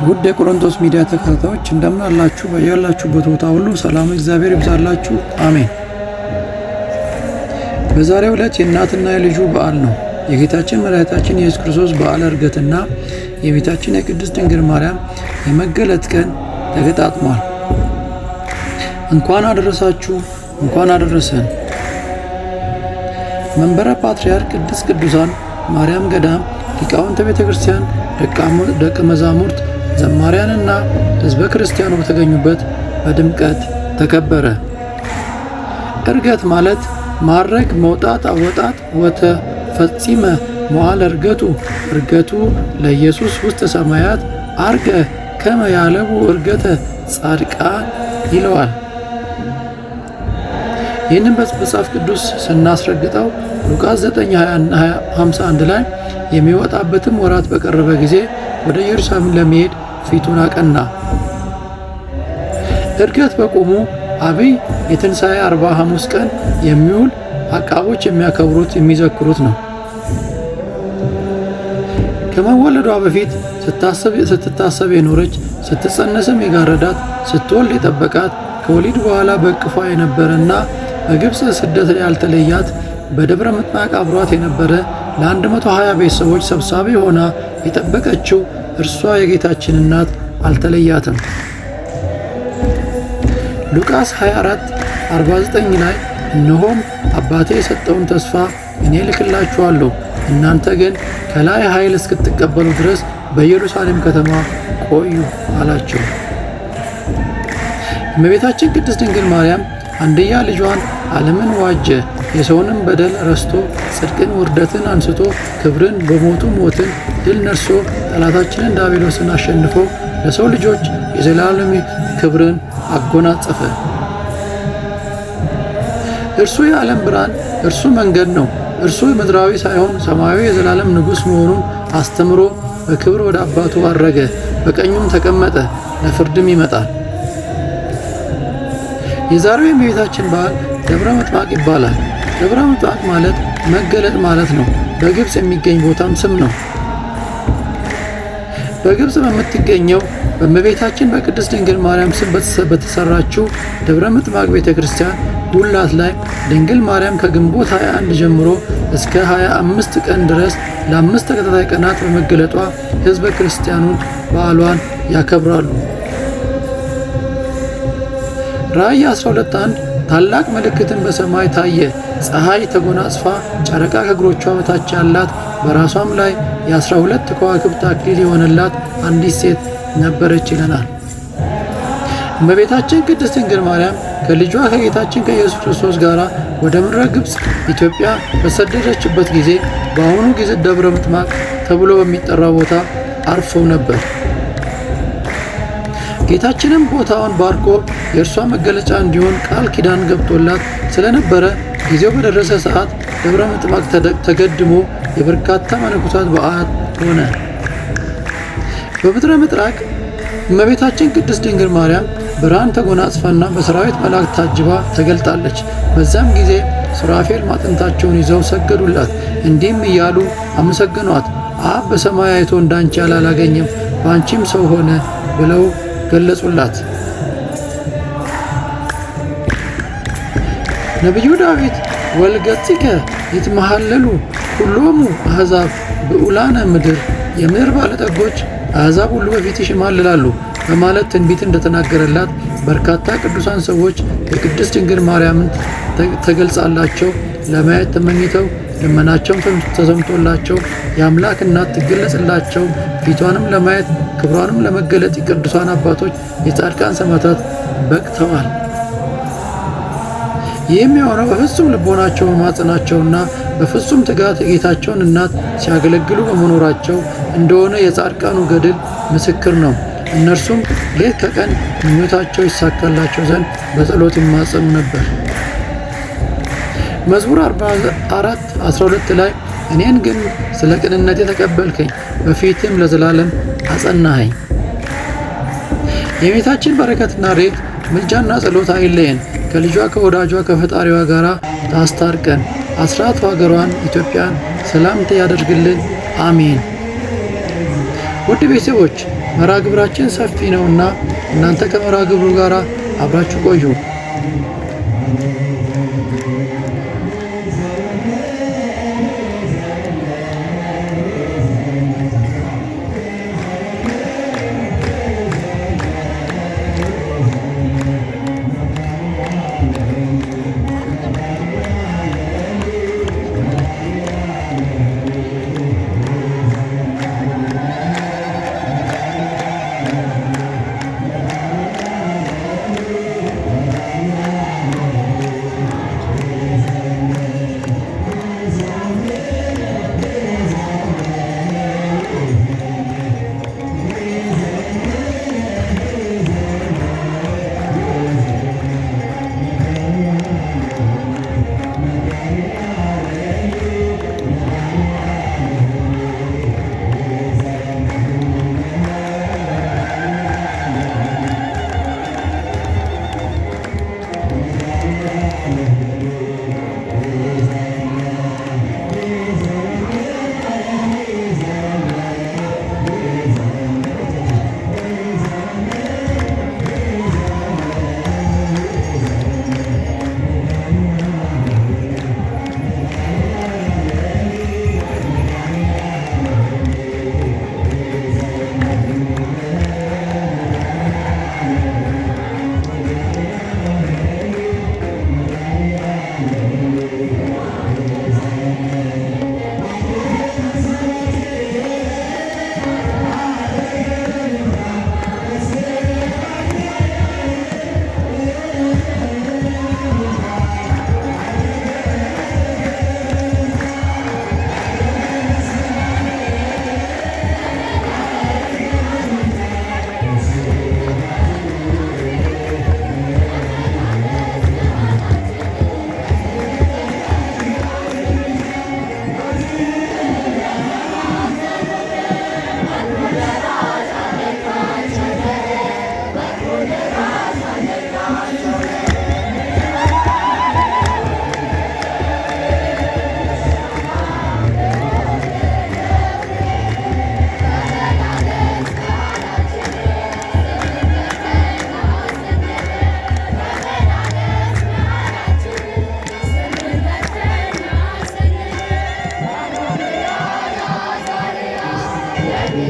ውድ የቆሮንቶስ ሚዲያ ተከታታዮች እንደምን አላችሁ? በያላችሁበት ቦታ ሁሉ ሰላም እግዚአብሔር ይብዛላችሁ፣ አሜን። በዛሬው ዕለት የእናትና የልጁ በዓል ነው። የጌታችን መድኃኒታችን ኢየሱስ ክርስቶስ በዓለ ዕርገትና የቤታችን የቅድስት ድንግል ማርያም የመገለጥ ቀን ተገጣጥሟል። እንኳን አደረሳችሁ፣ እንኳን አደረሰን። መንበረ ፓትርያርክ ቅድስት ቅዱሳን ማርያም ገዳም ሊቃውንተ ቤተ ክርስቲያን፣ ደቀ መዛሙርት፣ ዘማሪያንና ሕዝበ ክርስቲያኑ በተገኙበት በድምቀት ተከበረ። ዕርገት ማለት ማዕረግ፣ መውጣት፣ አወጣት ወተፈጺመ መዋዕለ ዕርገቱ ዕርገቱ ለኢየሱስ ውስተ ሰማያት አርገ ከመ ያለቡ ዕርገተ ጻድቃን ይለዋል። ይህንን በመጽሐፍ ቅዱስ ስናስረግጠው ሉቃስ 9:51 ላይ የሚወጣበትም ወራት በቀረበ ጊዜ ወደ ኢየሩሳሌም ለመሄድ ፊቱን አቀና። ዕርገት በቆሙ አብይ የትንሣኤ 40 ሐሙስ ቀን የሚውል አቃቦች የሚያከብሩት የሚዘክሩት ነው። ከመወለዷ በፊት ስትታሰብ የኖረች፣ ስትጸነስም የጋረዳት፣ ስትወልድ የጠበቃት፣ ከወሊድ በኋላ በእቅፏ የነበረና በግብፅ ስደት ያልተለያት፣ በደብረ ምጥማቅ አብሯት የነበረ ለ120 ቤተሰቦች ሰብሳቢ ሆና የጠበቀችው እርሷ የጌታችን እናት አልተለያትም። ሉቃስ 24:49 ላይ እነሆም አባቴ የሰጠውን ተስፋ እኔ ልክላችኋለሁ፣ እናንተ ግን ከላይ ኃይል እስክትቀበሉ ድረስ በኢየሩሳሌም ከተማ ቆዩ አላቸው። እመቤታችን ቅድስት ድንግል ማርያም አንድያ ልጇን ዓለምን ዋጀ፣ የሰውንም በደል ረስቶ ጽድቅን ውርደትን አንስቶ ክብርን በሞቱ ሞትን ድል ነርሶ ጠላታችንን ዲያብሎስን አሸንፎ ለሰው ልጆች የዘላለም ክብርን አጎናጸፈ። እርሱ የዓለም ብርሃን፣ እርሱ መንገድ ነው። እርሱ ምድራዊ ሳይሆን ሰማያዊ የዘላለም ንጉሥ መሆኑን አስተምሮ በክብር ወደ አባቱ አረገ፣ በቀኙም ተቀመጠ፣ ለፍርድም ይመጣል። የዛሬው የእመቤታችን በዓል ደብረ ምጥማቅ ይባላል። ደብረ ምጥማቅ ማለት መገለጥ ማለት ነው። በግብፅ የሚገኝ ቦታም ስም ነው። በግብፅ በምትገኘው በእመቤታችን በቅድስት ድንግል ማርያም ስም በተሰራችው ደብረ ምጥማቅ ቤተ ክርስቲያን ጉላት ላይ ድንግል ማርያም ከግንቦት 21 ጀምሮ እስከ 25 ቀን ድረስ ለ5 ተከታታይ ቀናት በመገለጧ ሕዝበ ክርስቲያኑን በዓሏን ያከብራሉ። ራእይ 12:1 ታላቅ ምልክትን በሰማይ ታየ፣ ፀሐይ ተጎናጽፋ ጨረቃ ከእግሮቿ በታች ያላት፣ በራሷም ላይ የ12 ከዋክብት አክሊል የሆነላት አንዲት ሴት ነበረች ይለናል። እመቤታችን ቅድስት ድንግል ማርያም ከልጇ ከጌታችን ከኢየሱስ ክርስቶስ ጋር ወደ ምድረ ግብፅ ኢትዮጵያ በሰደደችበት ጊዜ በአሁኑ ጊዜ ደብረ ምጥማቅ ተብሎ በሚጠራው ቦታ አርፈው ነበር። ጌታችንም ቦታውን ባርኮ የእርሷ መገለጫ እንዲሆን ቃል ኪዳን ገብቶላት ስለነበረ ጊዜው በደረሰ ሰዓት ደብረ ምጥማቅ ተገድሞ የበርካታ መነኮሳት በዓል ሆነ። በምድረ ምጥማቅ እመቤታችን ቅድስት ድንግል ማርያም ብርሃን ተጎናጽፋና በሰራዊት መላእክት ታጅባ ተገልጣለች። በዛም ጊዜ ሱራፌል ማጥንታቸውን ይዘው ሰገዱላት፣ እንዲህም እያሉ አመሰገኗት። አብ በሰማይ አይቶ እንዳንቺ አላገኘም፣ በአንቺም ሰው ሆነ ብለው ገለጹላት። ነቢዩ ዳዊት ወልገጽከ ይትመሃለሉ ሁሎሙ አሕዛብ ብዑላነ ምድር፣ የምድር ባለጠጎች አሕዛብ ሁሉ በፊትሽ ይማልላሉ በማለት ትንቢት እንደተናገረላት በርካታ ቅዱሳን ሰዎች የቅድስት ድንግል ማርያምን ተገልጻላቸው ለማየት ተመኝተው ልመናቸውም ተሰምቶላቸው የአምላክ እናት ትገለጽላቸው ፊቷንም ለማየት ክብሯንም ለመገለጥ የቅዱሳን አባቶች የጻድቃን ሰማዕታት በቅተዋል። ይህም የሆነው በፍጹም ልቦናቸው በማጽናቸውና በፍጹም ትጋት የጌታቸውን እናት ሲያገለግሉ በመኖራቸው እንደሆነ የጻድቃኑ ገድል ምስክር ነው። እነርሱም ሌት ከቀን ምኞታቸው ይሳካላቸው ዘንድ በጸሎት ይማጸኑ ነበር። መዝሙር 44:12 ላይ እኔን ግን ስለ ቅንነቴ ተቀበልከኝ፣ በፊትም ለዘላለም አጸናኸኝ። የቤታችን በረከትና ሬት ምልጃና ጸሎት አይለየን። ከልጇ ከወዳጇ ከፈጣሪዋ ጋር ታስታርቀን። አስራት ሀገሯን ኢትዮጵያን ሰላም ያደርግልን፣ አሜን። ውድ ቤተሰቦች መርሃ ግብራችን ሰፊ ነውና እናንተ ከመርሃ ግብሩ ጋር አብራችሁ ቆዩ።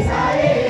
Sorry,